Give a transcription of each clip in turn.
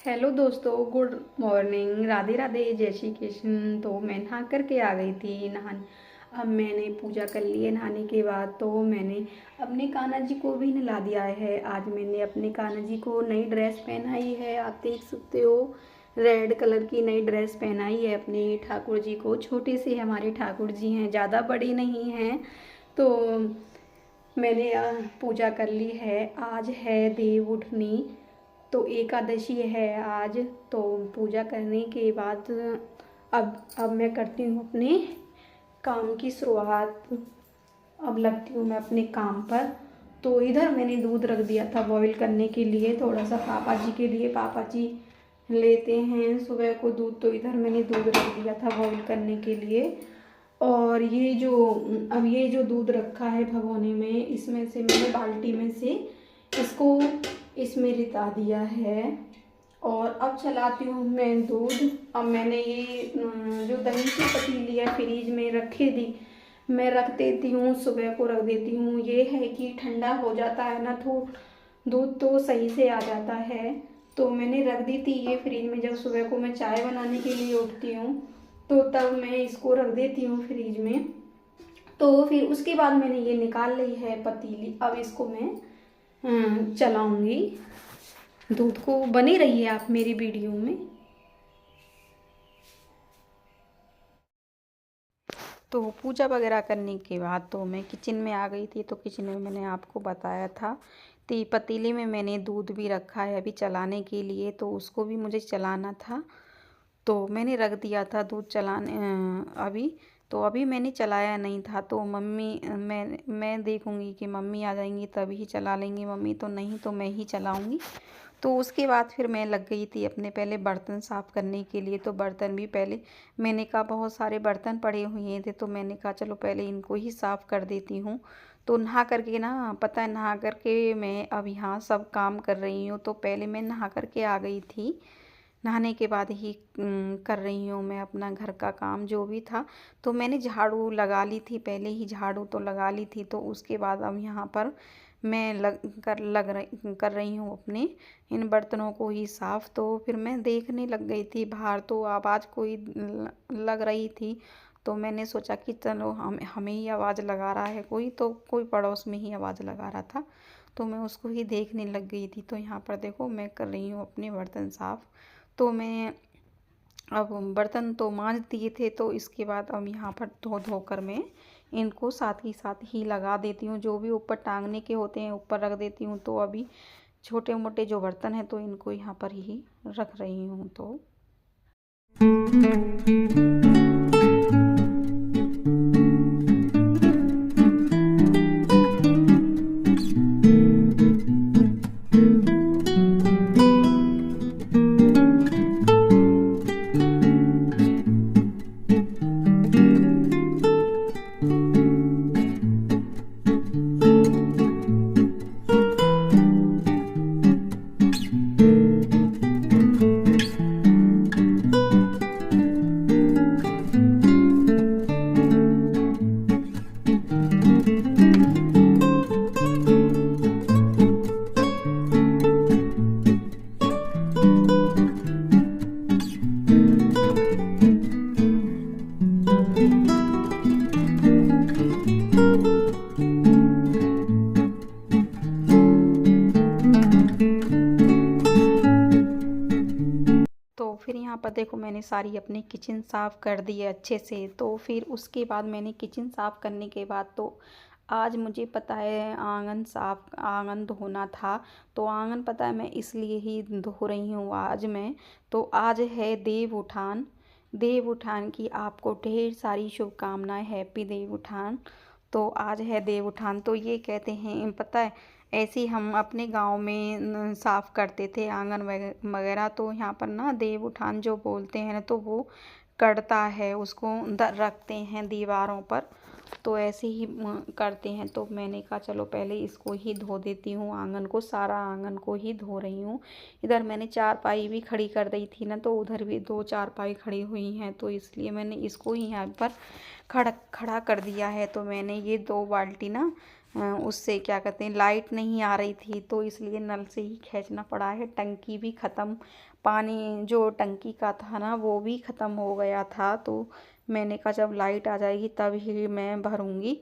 Hello दोस्तों, good morning. Radhe Radhe, जय श्री कृष्ण। तो मैं नहा करके आ गई थी नहाने। अब मैंने पूजा कर ली है। नहाने के बाद तो मैंने अपने कान्हा जी को भी नहला दिया है। आज मैंने अपने कान्हा जी को नई ड्रेस पहनाई है। आप देख सकते हो, रेड कलर की नई ड्रेस पहनाई है अपने ठाकुर जी को। छोटे से हमारे ठाकुर जी हैं, ज़्यादा बड़े नहीं हैं। तो मैंने पूजा कर ली है। आज है देव उठनी, तो एकादशी है आज। तो पूजा करने के बाद अब मैं करती हूँ अपने काम की शुरुआत। अब लगती हूँ मैं अपने काम पर। तो इधर मैंने दूध रख दिया था बॉईल करने के लिए, थोड़ा सा पापा जी के लिए। पापा जी लेते हैं सुबह को दूध, तो इधर मैंने दूध रख दिया था बॉईल करने के लिए। और ये जो दूध रखा है भगोने में, इसमें से मैंने बाल्टी में से इसको इसमें रिता दिया है। और अब चलाती हूँ मैं दूध। अब मैंने ये जो दही की पतीली है फ्रीज में रखे दी, मैं रख देती हूँ, सुबह को रख देती हूँ। ये है कि ठंडा हो जाता है ना तो दूध तो सही से आ जाता है। तो मैंने रख दी थी ये फ्रिज में। जब सुबह को मैं चाय बनाने के लिए उठती हूँ तो तब मैं इसको रख देती हूँ फ्रिज में। तो फिर उसके बाद मैंने ये निकाल ली है पतीली। अब इसको मैं चलाऊंगी। दूध को बने रहिए आप मेरी वीडियो में। तो पूजा वगैरह करने के बाद तो मैं किचन में आ गई थी। तो किचन में मैंने आपको बताया था, तो पतीले में मैंने दूध भी रखा है अभी चलाने के लिए। तो उसको भी मुझे चलाना था, तो मैंने रख दिया था दूध चलाने अभी। तो अभी मैंने चलाया नहीं था। तो मम्मी मैं देखूंगी कि मम्मी आ जाएंगी तभी चला लेंगी मम्मी, तो नहीं तो मैं ही चलाऊंगी। तो उसके बाद फिर मैं लग गई थी अपने पहले बर्तन साफ़ करने के लिए। तो बर्तन भी पहले मैंने कहा बहुत सारे बर्तन पड़े हुए थे, तो मैंने कहा चलो पहले इनको ही साफ़ कर देती हूँ। तो नहा करके ना, पता है, नहा करके मैं अब यहाँ सब काम कर रही हूँ। तो पहले मैं नहा करके आ गई थी, नहाने के बाद ही कर रही हूँ मैं अपना घर का काम जो भी था। तो मैंने झाड़ू लगा ली थी, पहले ही झाड़ू तो लगा ली थी। तो उसके बाद अब यहाँ पर मैं कर रही हूँ अपने इन बर्तनों को ही साफ़। तो फिर मैं देखने लग गई थी बाहर, तो आवाज़ कोई लग रही थी। तो मैंने सोचा कि चलो हमें ही आवाज़ लगा रहा है कोई, तो कोई पड़ोस में ही आवाज़ लगा रहा था। तो मैं उसको ही देखने लग गई थी। तो यहाँ पर देखो मैं कर रही हूँ अपने बर्तन साफ़। तो मैं अब बर्तन तो मांज दिए थे, तो इसके बाद अब यहाँ पर धो धो कर मैं इनको साथ ही लगा देती हूँ। जो भी ऊपर टांगने के होते हैं ऊपर रख देती हूँ। तो अभी छोटे मोटे जो बर्तन हैं तो इनको यहाँ पर ही रख रही हूँ। तो तो फिर यहाँ पर देखो मैंने सारी अपनी किचन साफ़ कर दी है अच्छे से। तो फिर उसके बाद मैंने किचन साफ़ करने के बाद तो आज मुझे पता है आंगन धोना था। तो आंगन, पता है, मैं इसलिए ही धो रही हूँ आज मैं। तो आज है देव उठान। देव उठान की आपको ढेर सारी शुभकामनाएं। हैप्पी देव उठान। तो आज है देव उठान। तो ये कहते हैं, पता है, ऐसे ही हम अपने गांव में साफ़ करते थे आंगन वगैरह। तो यहाँ पर ना देव उठान जो बोलते हैं ना, तो वो करता है, उसको रखते हैं दीवारों पर। तो ऐसे ही करते हैं। तो मैंने कहा चलो पहले इसको ही धो देती हूँ, आंगन को, सारा आंगन को ही धो रही हूँ। इधर मैंने चारपाई भी खड़ी कर दी थी ना, तो उधर भी 2 चारपाई खड़ी हुई हैं। तो इसलिए मैंने इसको ही यहाँ पर खड़ा कर दिया है। तो मैंने ये 2 बाल्टी ना उससे क्या कहते हैं लाइट नहीं आ रही थी, तो इसलिए नल से ही खींचना पड़ा है। टंकी भी ख़त्म, पानी जो टंकी का था ना वो भी ख़त्म हो गया था, तो मैंने कहा जब लाइट आ जाएगी तब ही मैं भरूँगी।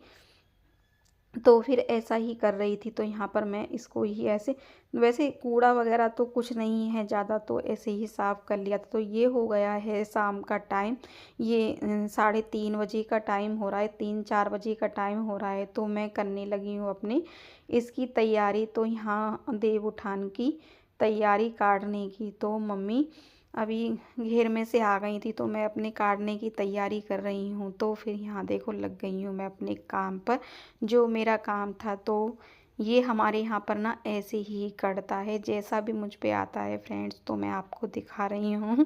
तो फिर ऐसा ही कर रही थी, तो यहाँ पर मैं इसको ही ऐसे, वैसे कूड़ा वगैरह तो कुछ नहीं है ज़्यादा, तो ऐसे ही साफ़ कर लिया था। तो ये हो गया है शाम का टाइम, ये 3:30 बजे का टाइम हो रहा है, 3-4 बजे का टाइम हो रहा है। तो मैं करने लगी हूँ अपनी इसकी तैयारी। तो यहाँ देव उठान की तैयारी काटने की, तो मम्मी अभी घेर में से आ गई थी, तो मैं अपने काटने की तैयारी कर रही हूँ। तो फिर यहाँ देखो लग गई हूँ मैं अपने काम पर, जो मेरा काम था। तो ये हमारे यहाँ पर ना ऐसे ही कटता है, जैसा भी मुझ पे आता है फ्रेंड्स, तो मैं आपको दिखा रही हूँ।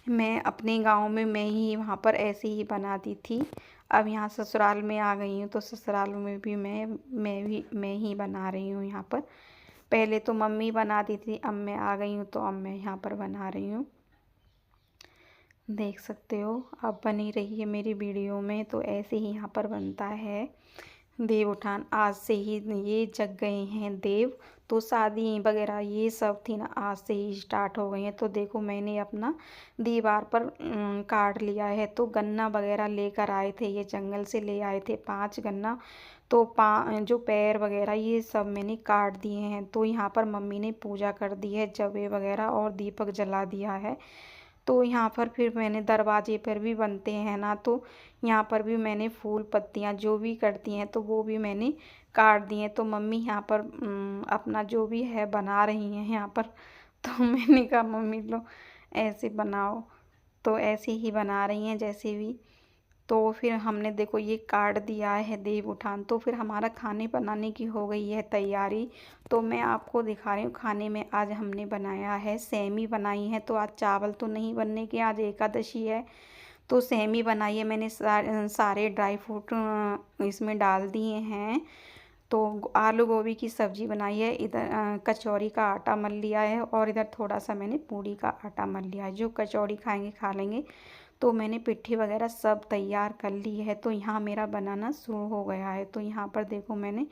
मैं अपने गांव में मैं ही वहाँ पर ऐसे ही बनाती थी। अब यहाँ ससुराल में आ गई हूँ, तो ससुराल में भी मैं ही बना रही हूँ यहाँ पर। पहले तो मम्मी बनाती थी, अब मैं आ गई हूँ, तो अब मैं यहाँ पर बना रही हूँ। देख सकते हो, अब बनी रही है मेरी वीडियो में। तो ऐसे ही यहाँ पर बनता है देव उठान। आज से ही ये जग गए हैं देव, तो शादी वगैरह ये सब थी ना आज से ही स्टार्ट हो गई हैं। तो देखो मैंने अपना दीवार पर काट लिया है। तो गन्ना वगैरह लेकर आए थे, ये जंगल से ले आए थे 5 गन्ना। तो जो पैर वगैरह ये सब मैंने काट दिए हैं। तो यहाँ पर मम्मी ने पूजा कर दी है, जवे वगैरह और दीपक जला दिया है। तो यहाँ पर फिर मैंने दरवाजे पर भी बनते हैं ना, तो यहाँ पर भी मैंने फूल पत्तियाँ जो भी करती हैं तो वो भी मैंने काट दी हैं। तो मम्मी यहाँ पर अपना जो भी है बना रही हैं यहाँ पर। तो मैंने कहा मम्मी लो ऐसे बनाओ, तो ऐसे ही बना रही हैं जैसे भी। तो फिर हमने देखो ये काट दिया है देव उठान। तो फिर हमारा खाने बनाने की हो गई है तैयारी। तो मैं आपको दिखा रही हूँ खाने में आज हमने बनाया है सेमी बनाई है। तो आज चावल तो नहीं बनने के, आज एकादशी है। तो सेमी बनाई है मैंने, सारे ड्राई फ्रूट इसमें डाल दिए हैं। तो आलू गोभी की सब्जी बनाई है, इधर कचौरी का आटा मल लिया है, और इधर थोड़ा सा मैंने पूड़ी का आटा मल लिया है। जो कचौरी खाएंगे खा लेंगे। तो मैंने पिट्ठी वगैरह सब तैयार कर ली है। तो यहाँ मेरा बनाना शुरू हो गया है। तो यहाँ पर देखो मैंने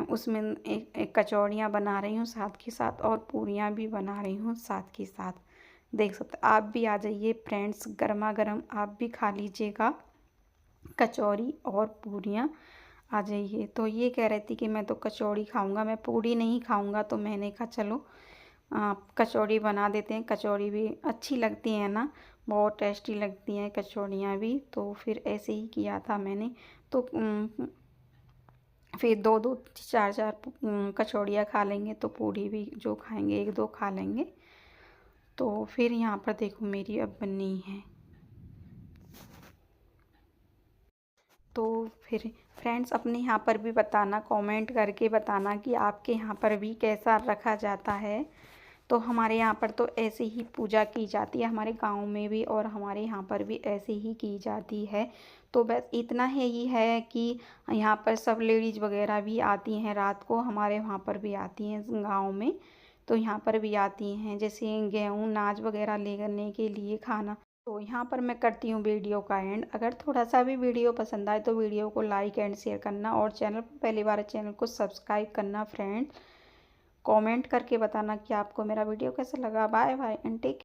उसमें एक कचौड़ियाँ बना रही हूँ साथ के साथ, और पूरियाँ भी बना रही हूँ साथ के साथ। देख सकते आप भी आ जाइए फ्रेंड्स, गर्मा गर्म आप भी खा लीजिएगा कचौरी और पूरियाँ, आ जाइए। तो ये कह रही थी कि मैं तो कचौड़ी खाऊंगा, मैं पूड़ी नहीं खाऊंगा। तो मैंने कहा चलो कचौड़ी बना देते हैं, कचौड़ी भी अच्छी लगती है ना, बहुत टेस्टी लगती हैं कचौड़ियाँ भी। तो फिर ऐसे ही किया था मैंने। तो फिर 2-2 4-4 कचौड़ियाँ खा लेंगे, तो पूड़ी भी जो खाएंगे 1-2 खा लेंगे। तो फिर यहाँ पर देखो मेरी अब बनी है। तो फिर फ्रेंड्स अपने यहाँ पर भी बताना, कमेंट करके बताना कि आपके यहाँ पर भी कैसा रखा जाता है। तो हमारे यहाँ पर तो ऐसे ही पूजा की जाती है, हमारे गांव में भी और हमारे यहाँ पर भी ऐसे ही की जाती है। तो बस इतना ही है कि यहाँ पर सब लेडीज़ वगैरह भी आती हैं रात को, हमारे वहाँ पर भी आती हैं गांव में। तो यहाँ पर भी आती हैं, जैसे गेहूँ नाच वगैरह लेने के लिए खाना। तो यहाँ पर मैं करती हूँ वीडियो का एंड। अगर थोड़ा सा भी वीडियो पसंद आए तो वीडियो को लाइक एंड शेयर करना, और चैनल पर पहली बार चैनल को सब्सक्राइब करना फ्रेंड। कमेंट करके बताना कि आपको मेरा वीडियो कैसा लगा। Bye bye and take